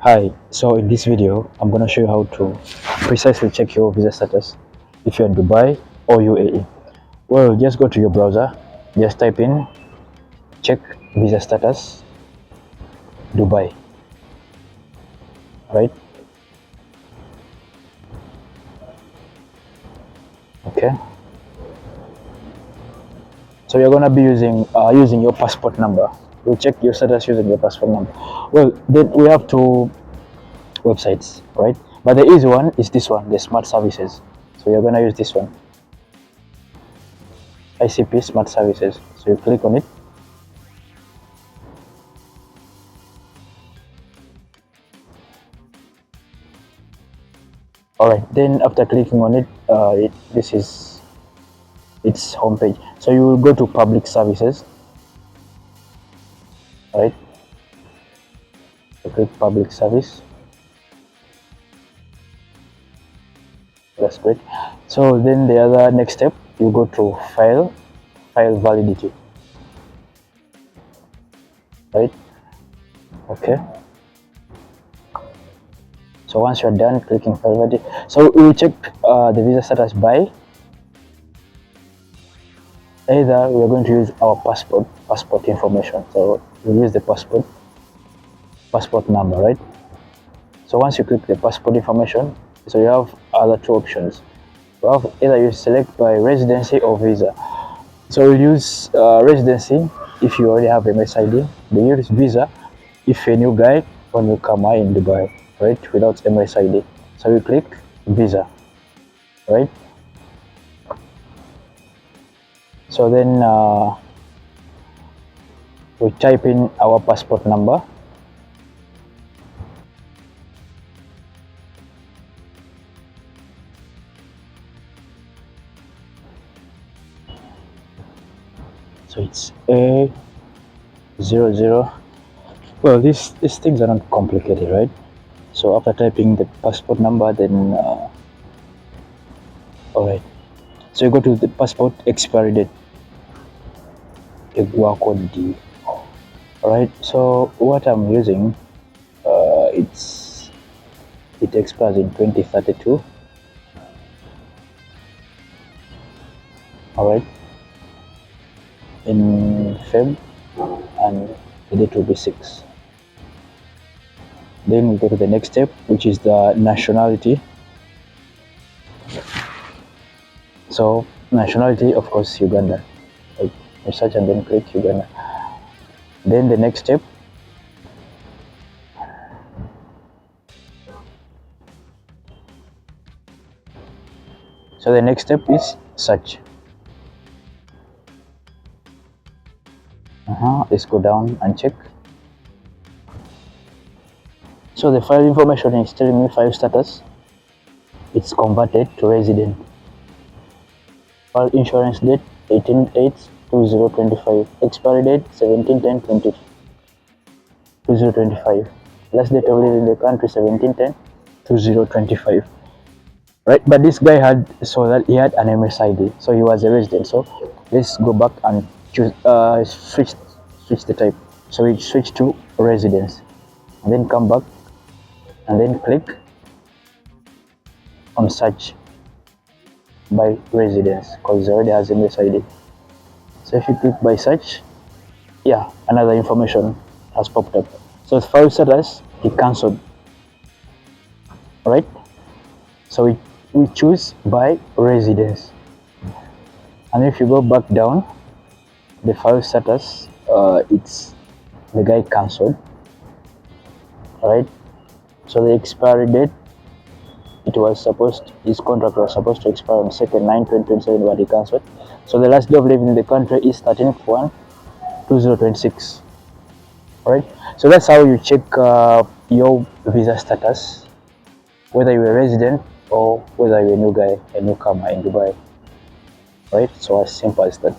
Hi, so in this video, I'm going to show you how to precisely check your visa status if you're in Dubai or UAE. Well, just go to your browser, just type in check visa status Dubai, right? Okay. So you're going to be using your passport number. You check your status using your passport number. Well, then we have two websites, right? But the easy one is this one, the Smart Services. So you're going to use this one, ICP Smart Services. So you click on it. Alright, then after clicking on it, this is its homepage. So you will go to public services, right? So click public service. That's great. So then the other next step, you go to file validity, right? Okay. So once you're done clicking file validity, so we will check the visa status by either we are going to use our passport information. So we use the passport number, right? So once you click the passport information, so you have other two options. You have either you select by residency or visa. So we'll use residency if you already have MSID. They use visa if you're a new guy or newcomer in Dubai, right? Without MSID. So you click visa, right? So then we type in our passport number. So it's A00. Well, these things are not complicated, right? So after typing the passport number, then all right. So you go to the passport expiry date. Code D. All right. So what I'm using, it expires in 2032. All right. In Feb, and the date will be 6. Then we go to the next step, which is the nationality. So nationality, of course, Uganda. Like, you search and then click Uganda. Then the next step, so the next step is search. Let's go down and check. So the file information is telling me file status. It's converted to resident. File insurance date 18/8/2025. Expiry date 17/10/2025. Last date of living in the country 17/10/2025. Right, but this guy had he had an MSID, so he was a resident. So let's go back and choose switch the type. So we switch to residence, and then come back and then click on search by residence because it already has MSID. So if you click by search, yeah, another information has popped up. So the file status he cancelled, right? So we choose by residence, and if you go back down, the file status, it's the guy cancelled, right? So the expiry date, his contract was supposed to expire on 2nd/9/2027, but he cancelled. So the last day of living in the country is 13/1/2026. Right? So that's how you check your visa status, whether you're a resident or whether you're a new guy, a newcomer in Dubai. Right? So as simple as that.